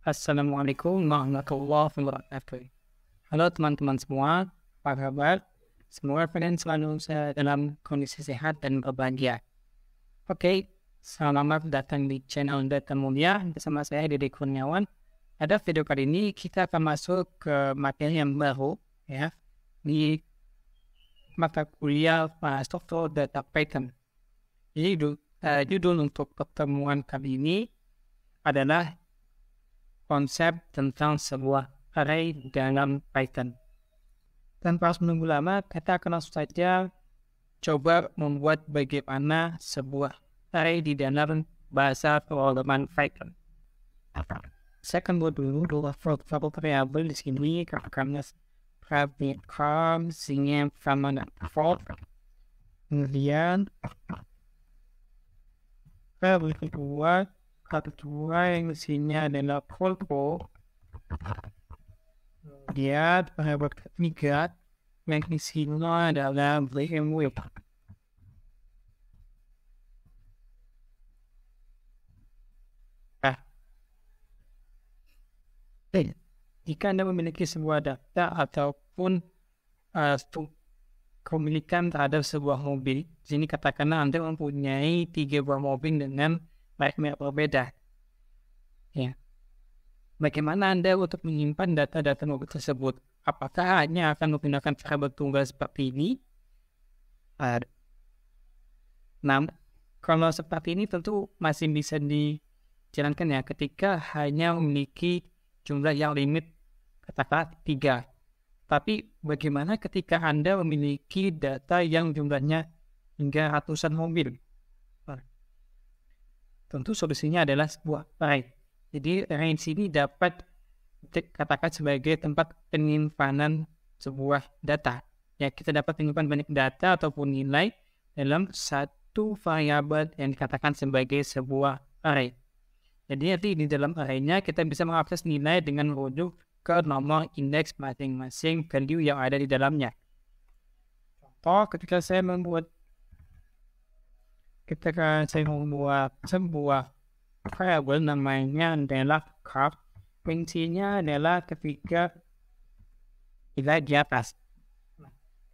Assalamualaikum warahmatullahi wabarakatuh. Halo teman-teman semua, apa kabar? Semoga kalian selalu dalam kondisi sehat dan berbahagia. Oke, selamat datang di channel Data Mulia bersama saya Dede Kurniawan. Pada video kali ini kita akan masuk ke materi yang baru ya di mata kuliah struktur data Python. Jadi judul untuk pertemuan kali ini adalah konsep tentang sebuah array dalam Python. Tanpa harus menunggu lama, kita akan langsung saja coba membuat bagaimana sebuah array di dalam bahasa pemrograman Python. Saya akan buat dulu variabel di sini karena private singnya sama default. Kemudian variabel kedua yang isinya adalah volvo. Kemudian variabel ketiga yang isinya adalah VMware. Jika Anda memiliki sebuah data ataupun kepemilikan terhadap sebuah mobil, di sini katakanlah Anda mempunyai 3 buah mobil dengan merek berbeda. Ya. Bagaimana Anda untuk menyimpan data-data mobil tersebut? Apakah hanya akan menggunakan variabel tunggal seperti ini? Nah, kalau seperti ini tentu masih bisa dijalankan ya ketika hanya memiliki jumlah yang limit katakanlah 3. Tapi bagaimana ketika Anda memiliki data yang jumlahnya hingga ratusan mobil? Tentu solusinya adalah sebuah array. Jadi array ini dapat dikatakan sebagai tempat penyimpanan sebuah data. Ya, kita dapat menyimpan banyak data ataupun nilai dalam satu variabel yang dikatakan sebagai sebuah array. Jadi nanti di dalam array-nya kita bisa mengakses nilai dengan merujuk ke nomor indeks masing-masing value yang ada di dalamnya. Contoh, ketika saya membuat sebuah variabel namanya adalah car, fungsinya adalah ketika nilai di atas.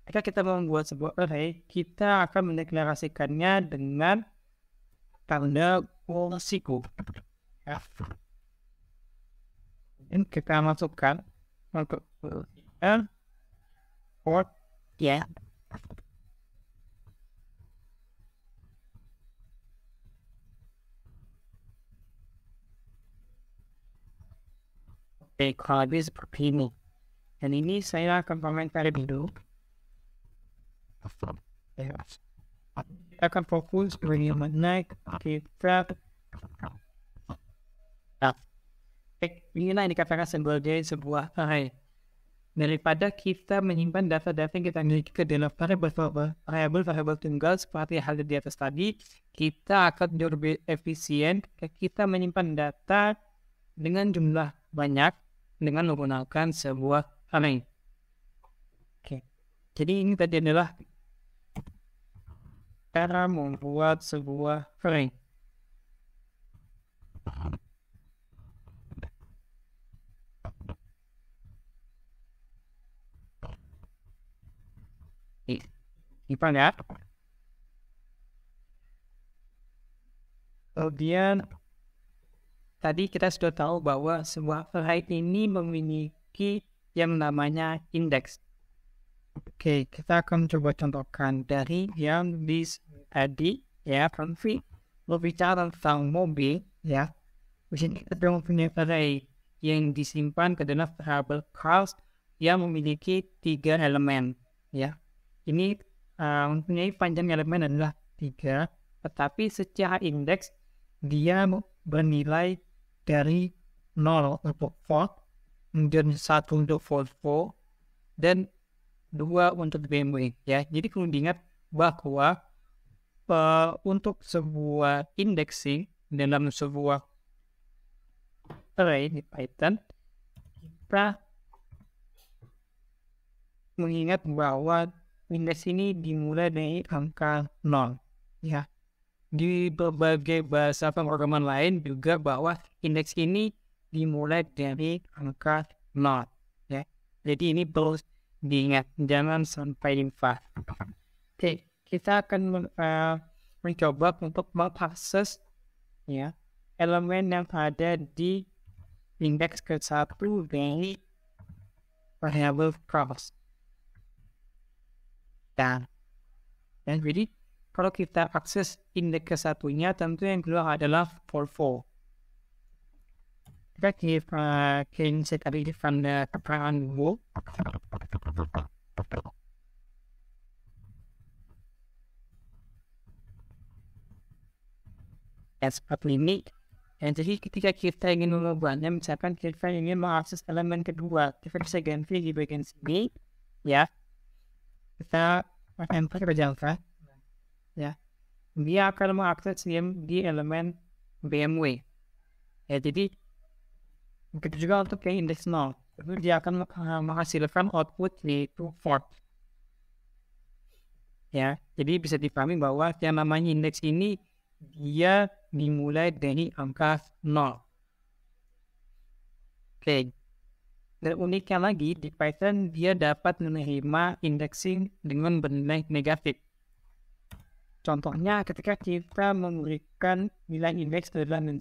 Jika kita membuat sebuah array, kita akan mendeklarasikannya dengan tanda kursiku. Ya. Ini kita masukkan untuk port ya. Oke, kalau lebih seperti ini. Dan ini saya akan komentari dulu. Kita akan fokus bagaimana kita inilah yang dikatakan sebagai sebuah array. Daripada kita menyimpan data-data yang kita miliki ke dalam variabel tunggal seperti hal di atas tadi, kita akan lebih efisien kita menyimpan data dengan jumlah banyak dengan menggunakan sebuah array. Oke. Jadi ini tadi adalah cara membuat sebuah array. Simpan ya. Kemudian tadi kita sudah tahu bahwa sebuah array ini memiliki yang namanya indeks. Oke, kita akan coba contohkan dari yang tadi ya, berbicara tentang mobil ya. Di sini kita mempunyai array yang disimpan ke dalam variabel cars yang memiliki 3 elemen ya. Ini mempunyai panjang elemen adalah 3, tetapi secara indeks dia bernilai dari 0 untuk Ford, kemudian 1 untuk Volvo, dan 2 untuk BMW ya. Jadi perlu diingat bahwa untuk sebuah indexing dalam sebuah array di Python, kita mengingat bahwa indeks ini dimulai dari angka 0 ya. Di berbagai bahasa pemrograman lain juga bahwa indeks ini dimulai dari angka 0 ya. Jadi ini perlu diingat, jangan sampai lupa. Oke, kita akan mencoba untuk mengakses ya elemen yang ada di indeks ke-1 dari variabel cross. Dan jadi kalau kita akses indeks ke-1-nya, tentu yang keluar adalah 44. Kita can set a different keterangan dulu. Dan seperti ini. Dan jadi ketika kita ingin mengubahnya, misalkan kita ingin mengakses elemen kedua, kita bisa ganti di bagian sini, ya. Kita enter ke Java, ya. Dia akan mengakses di elemen BMW. Ya, jadi begitu juga untuk yang indeks 0. Itu dia akan menghasilkan output yaitu 4. Ya, jadi bisa dipahami bahwa yang namanya indeks ini dia dimulai dari angka 0. Oke. Dan uniknya lagi di Python dia dapat menerima indexing dengan bernilai negatif. Contohnya ketika kita memberikan nilai indeks adalah 1.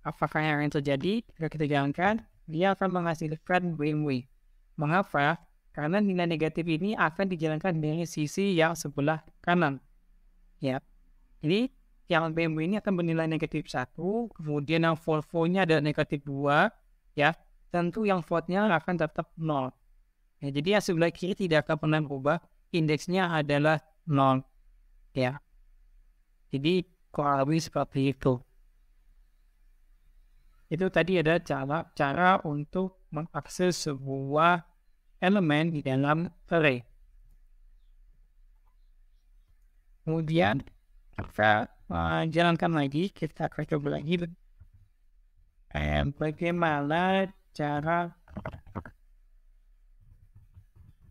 Apakah yang terjadi? Jika kita jalankan, dia akan menghasilkan BMW. Mengapa? Karena nilai negatif ini akan dijalankan dari sisi yang sebelah kanan. Ya. Jadi yang BMW ini akan bernilai negatif 1, kemudian yang Volvo-nya ada negatif 2, ya. Tentu yang vote-nya akan tetap 0. Ya, jadi yang sebelah kiri tidak akan pernah berubah, indeksnya adalah 0. Ya. Jadi kurang lebih seperti itu. Itu tadi ada cara untuk mengakses sebuah elemen di dalam array. Kemudian kita jalankan lagi, kita akan coba lagi bagaimana cara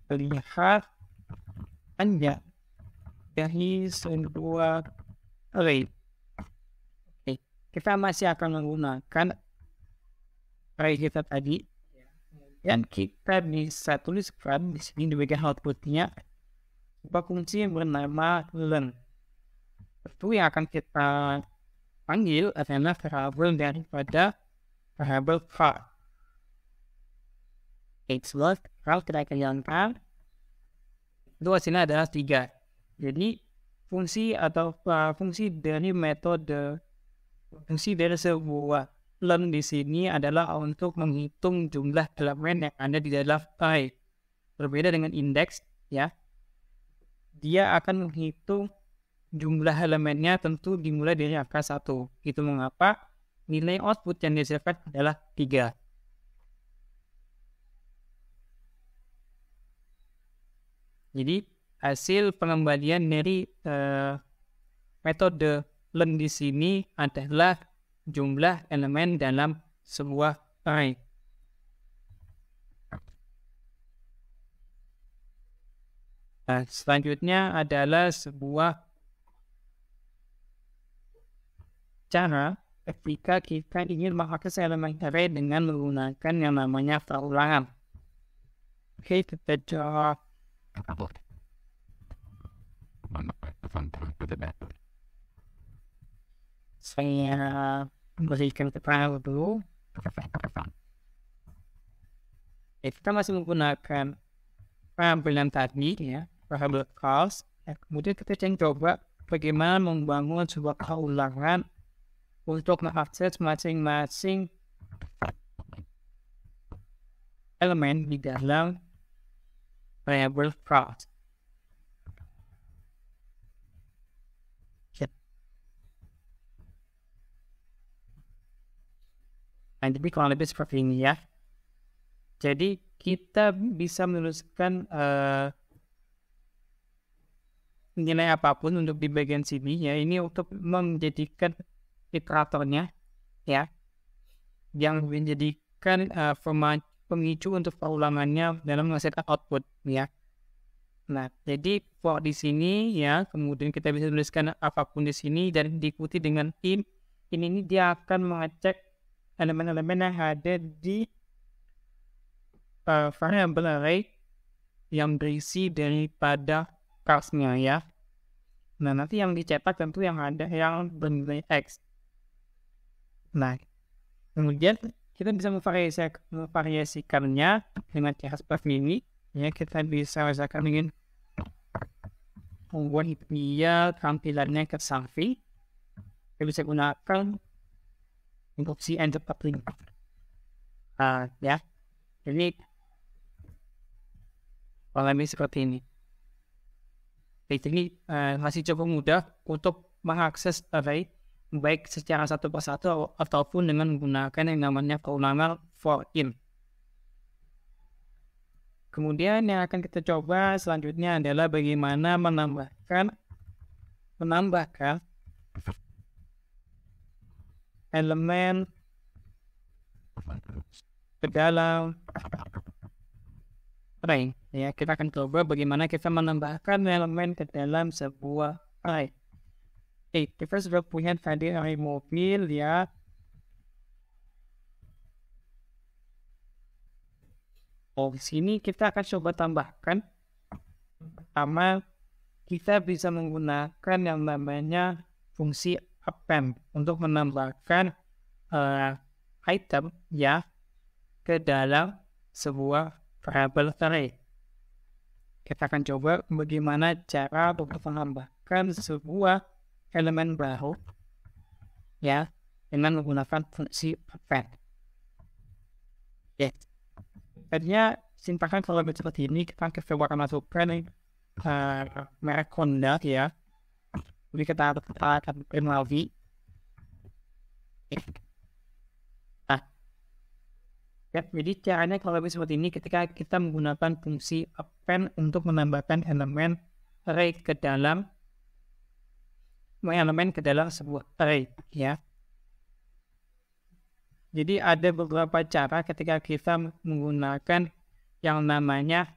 melihat panjang dari sebuah array. Oke, kita masih akan menggunakan array kita tadi, dan kita bisa tuliskan di sini di bagian outputnya sebuah fungsi yang bernama learn. Itu yang akan kita panggil adalah variabel daripada variabel var. Kalau kita akan jalankan, itu hasilnya adalah 3. Jadi fungsi atau fungsi dari metode fungsi dari sebuah learn di sini adalah untuk menghitung jumlah elemen yang ada di dalam array. Berbeda dengan indeks, ya. Dia akan menghitung jumlah elemennya tentu dimulai dari angka 1. Itu mengapa nilai output yang dihasilkan adalah 3. Jadi hasil pengembalian dari metode learn di sini adalah jumlah elemen dalam sebuah array. Nah, selanjutnya adalah sebuah cara ketika kita ingin mengakses elemen array dengan menggunakan yang namanya perulangan. Oke, kita coba. Saya berikan keterangan dulu. Kita masih menggunakan variabel yang tadi, ya, variabel cost. Kemudian kita coba bagaimana membangun sebuah keulangan untuk mengakses masing-masing elemen di dalam variabel cost. Nah, jadi kurang lebih seperti ini, ya. Jadi kita bisa menuliskan nilai apapun untuk di bagian sini, ya. Ini untuk menjadikan iteratornya, ya, yang menjadikan pemicu untuk perulangannya dalam menghasilkan output, ya. Nah, jadi for di sini, ya, kemudian kita bisa tuliskan apapun di sini dan diikuti dengan in ini dia akan mengecek elemen-elemen yang ada di variable array yang berisi daripada class-nya ya. Nah, nanti yang dicetak tentu yang ada yang bernilai X. Nah, kemudian kita bisa memvariasikannya dengan cara seperti ini. Ya, kita bisa misalkan ingin membuat dia tampilannya ke samping. Kita bisa gunakan opsi enter public. Ya, jadi kalau seperti ini. Jadi masih cukup mudah untuk mengakses array baik secara satu persatu ataupun dengan menggunakan yang namanya keundangan for in. Kemudian yang akan kita coba selanjutnya adalah bagaimana menambahkan elemen ke dalam array. Ya, kita akan coba bagaimana kita menambahkan elemen ke dalam sebuah array. Kita sudah punya tadi array mobil ya. Di sini kita akan coba tambahkan. Pertama, kita bisa menggunakan yang namanya fungsi append untuk menambahkan item ya ke dalam sebuah variable array. Kita akan coba bagaimana cara untuk menambahkan sebuah elemen baru ya dengan menggunakan fungsi append. Tadinya simpakan kalau seperti ini kita coba masukkan merek Honda ya. Jadi kita akan lagi. Jadi caranya kalau seperti ini ketika kita menggunakan fungsi append untuk menambahkan elemen array ke dalam sebuah array ya. Jadi ada beberapa cara ketika kita menggunakan yang namanya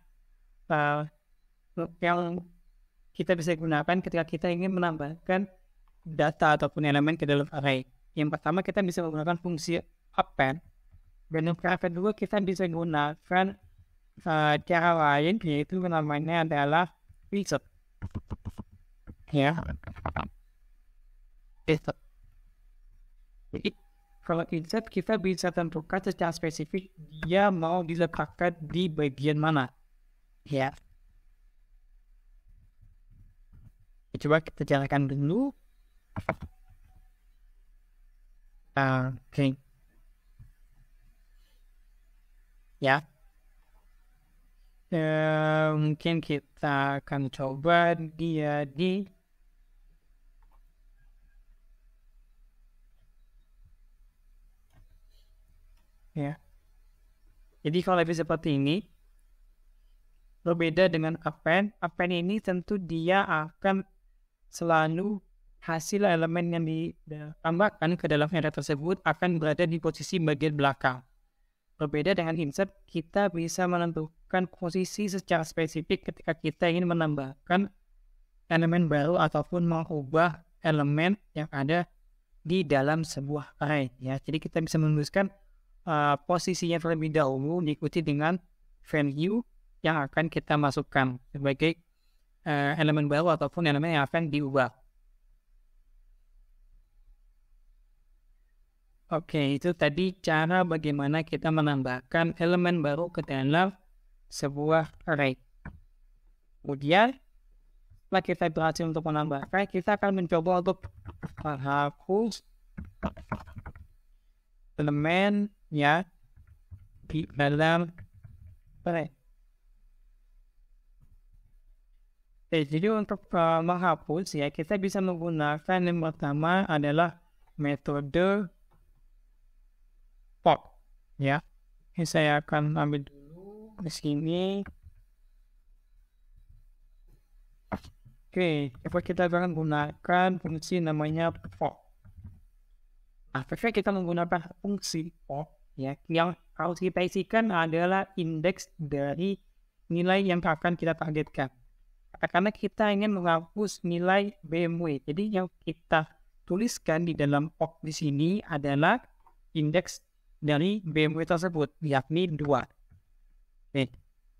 yang kita bisa gunakan ketika kita ingin menambahkan data ataupun elemen ke dalam array. Yang pertama kita bisa menggunakan fungsi append. Dan yang kedua kita bisa gunakan cara lain yaitu namanya adalah insert. Ya. Jadi kalau insert kita bisa tentukan secara spesifik dia mau diletakkan di bagian mana. Ya. Coba kita jalankan dulu. Oke. Ya. Mungkin kita akan coba dia di ya. Jadi kalau lebih seperti ini berbeda dengan append. Append ini tentu dia akan selalu hasil elemen yang ditambahkan ke dalam array tersebut akan berada di posisi bagian belakang. Berbeda dengan insert, kita bisa menentukan posisi secara spesifik ketika kita ingin menambahkan elemen baru ataupun mengubah elemen yang ada di dalam sebuah array. Ya, jadi kita bisa menuliskan posisinya terlebih dahulu diikuti dengan value yang akan kita masukkan sebagai elemen baru ataupun elemen yang akan diubah. Oke, itu tadi cara bagaimana kita menambahkan elemen baru ke dalam sebuah array. Kemudian, setelah kita berhasil untuk menambahkan, kita akan mencoba untuk menghapus elemen ya di dalam array. Jadi untuk menghapus ya, kita bisa menggunakan yang pertama adalah metode pop ya. Ini saya akan ambil dulu di sini. Oke, kita akan gunakan fungsi namanya pop. Nah, kita menggunakan fungsi pop ya, yang harus kita isikan adalah indeks dari nilai yang akan kita targetkan. Karena kita ingin menghapus nilai BMW, jadi yang kita tuliskan di dalam pop di sini adalah indeks dari BMW tersebut, yakni 2. Nih,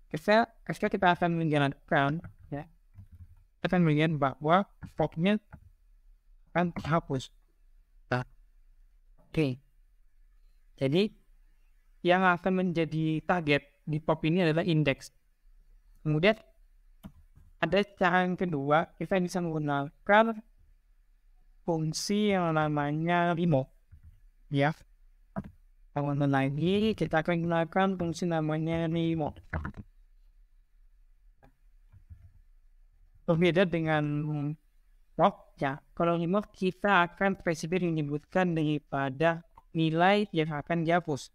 ketika kita akan menjalankan, ya, kita akan melihat bahwa popnya akan terhapus. Nah, oke. Jadi, yang akan menjadi target di pop ini adalah indeks. Kemudian, ada cara yang kedua, kita bisa menggunakan fungsi yang namanya remove. Ya. Kalau lagi, kita akan menggunakan fungsi namanya remove. Berbeda dengan pop, ya. Kalau remove, kita akan spesifik menyebutkan daripada nilai yang akan dihapus.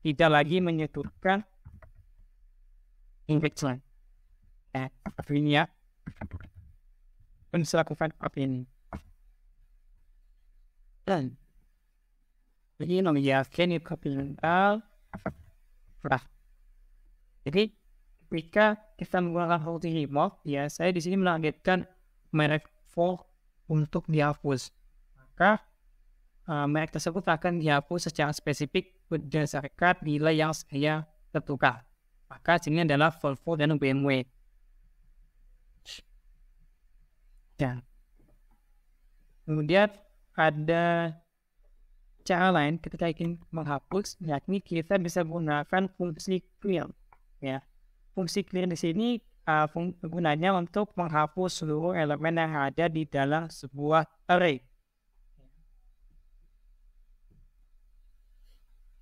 Tidak lagi menyebutkan indeksnya. Seperti ini ya. Dan bisa lakukan seperti ini. Dan ini namanya ini kapital. Nah, jadi ketika kita menggunakan fungsi remove, ya saya di sini menargetkan merek fork untuk dihapus. Maka merek tersebut akan dihapus secara spesifik berdasarkan nilai yang saya tentukan. Maka sini adalah Volvo dan BMW. Ya. Kemudian ada cara lain ketika ingin menghapus, yakni kita bisa menggunakan fungsi clear. Ya, fungsi clear di sini gunanya untuk menghapus seluruh elemen yang ada di dalam sebuah array.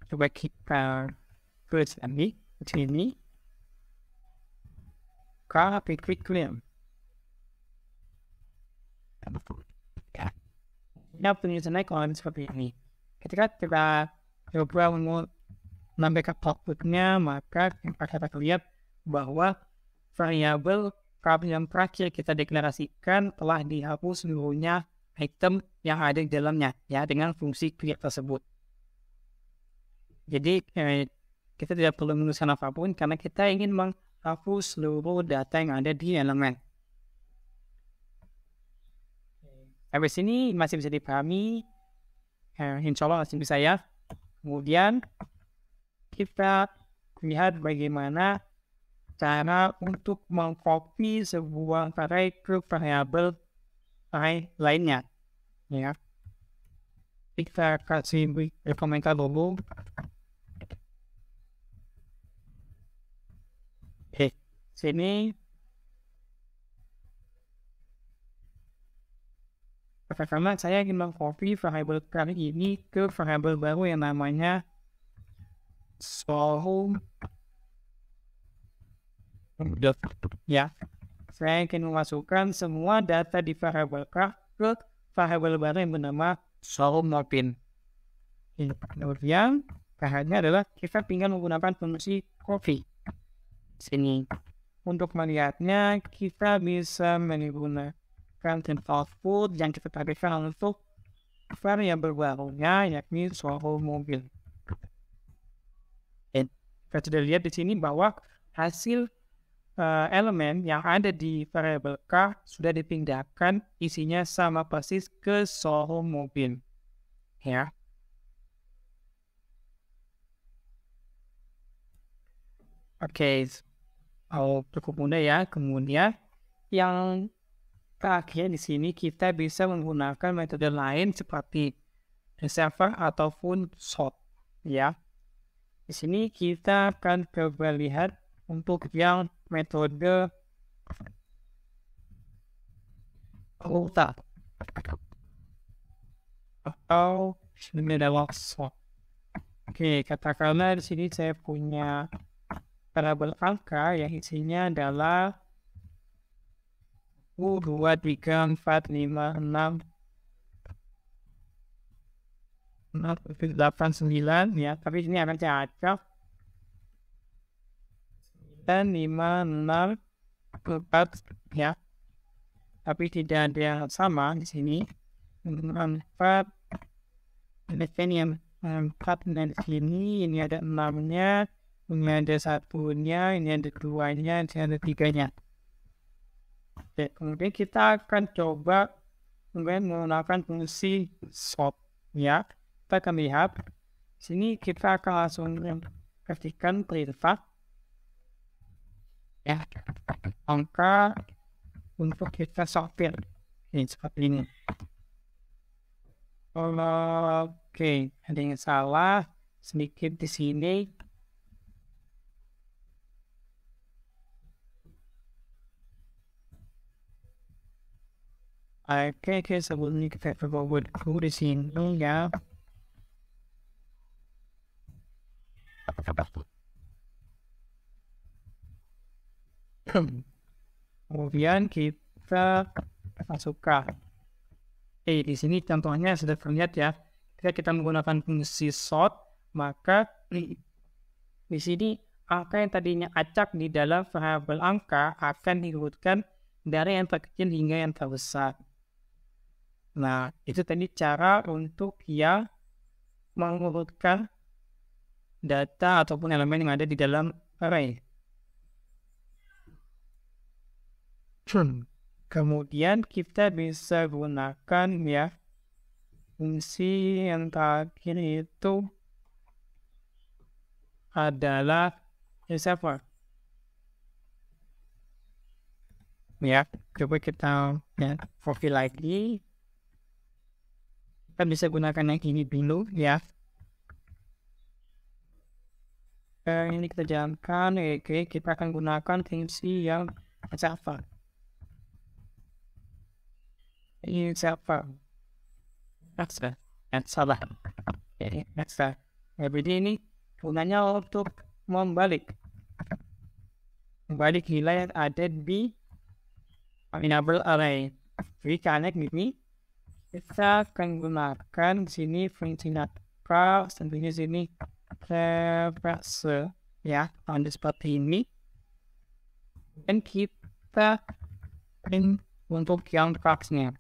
Coba kita tulis lagi di sini. Klik clear. Nah, penyusunannya kalau seperti ini. Ketika kita coba menambahkan outputnya, maka kita akan lihat bahwa variabel yang terakhir kita deklarasikan telah dihapus seluruhnya item yang ada di dalamnya, ya, dengan fungsi clear tersebut. Jadi kita tidak perlu menuliskan apapun karena kita ingin menghapus seluruh data yang ada di elemen. Sampai sini masih bisa dipahami, insya Allah masih bisa ya. Kemudian kita lihat bagaimana cara untuk mengcopy sebuah array ke variabel array lainnya. Ya, kita kasih komentar dulu. Oke, sini. Karena saya ingin mengcopy variabel kali ini ke variabel baru yang namanya Soho. Ya, saya ingin memasukkan semua data di variabel car ke variabel baru yang bernama Soho Mopin. Kemudian caranya adalah kita tinggal menggunakan fungsi copy. Sini untuk melihatnya kita bisa menggunakan output yang kita tampilkan untuk variabel barunya, yakni Soho mobil. Kita sudah lihat di sini bahwa hasil elemen yang ada di variabel car sudah dipindahkan isinya sama persis ke Soho mobil. Ya. Oke, cukup mudah ya. Kemudian yang terakhir di sini kita bisa menggunakan metode lain seperti reservoir ataupun sort. Ya, di sini kita akan coba lihat untuk yang metode urutan atau ini adalah sort. Oke, katakanlah di sini saya punya variabel angka yang isinya adalah 2, 3, 4, 5, 6, 8, 9 ya, tapi ini akan saya acak 9, 5, 6, 4 ya, tapi tidak ada yang sama di sini. 4 ini yang 4 dan di sini ini ada 6-nya, ini ada 1-nya, ini ada 2-nya, ini ada 3-nya. Oke, kemudian kita akan coba menggunakan fungsi sort. Ya, kita akan lihat Sini kita akan langsung ketikkan privat ya angka untuk kita sortir ini seperti ini. Oke, ada yang salah sedikit di sini. Oke, sebelumnya kita coba buat di sini ya. Kemudian kita masukkan. Di sini contohnya sudah terlihat ya. Ketika kita menggunakan fungsi sort, maka di sini angka yang tadinya acak di dalam variabel angka akan diurutkan dari yang terkecil hingga yang terbesar. Nah, itu tadi cara untuk ya mengurutkan data ataupun elemen yang ada di dalam array. Kemudian kita bisa gunakan ya fungsi yang terakhir itu adalah receiver. Ya, coba kita profil lagi. Kita bisa gunakan yang ini dulu ya. Ini kita jalankan. Oke, kita akan gunakan fungsi yang receiver. Ini siapa? Salah. Jadi ini gunanya untuk membalik nilai yang ada di variable array. Jadi karena gini, kita akan gunakan sini fungsi nakal, tentunya sini reverse ya, ada seperti ini. Dan kita untuk yang box-nya.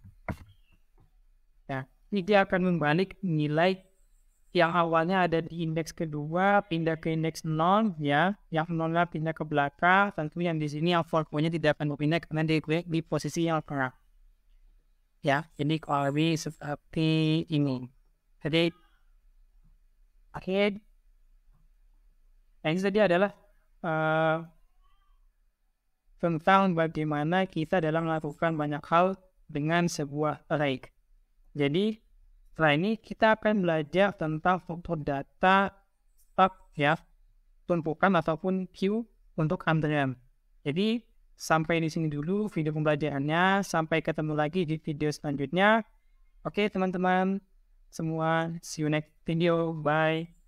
Ya, ini dia akan membalik nilai yang awalnya ada di indeks kedua pindah ke indeks 0 ya, yang 0-nya pindah ke belakang. Tentu yang di sini yang value-nya tidak akan berpindah karena di posisi yang tengah. Ya, jadi kalau lebih seperti ini. Jadi akhir yang tadi adalah tentang bagaimana kita dalam melakukan banyak hal dengan sebuah array. Jadi setelah ini kita akan belajar tentang struktur data stock ya, tumpukan ataupun queue untuk antrian. Jadi sampai di sini dulu video pembelajarannya. Sampai ketemu lagi di video selanjutnya. Oke teman-teman semua, see you next video. Bye.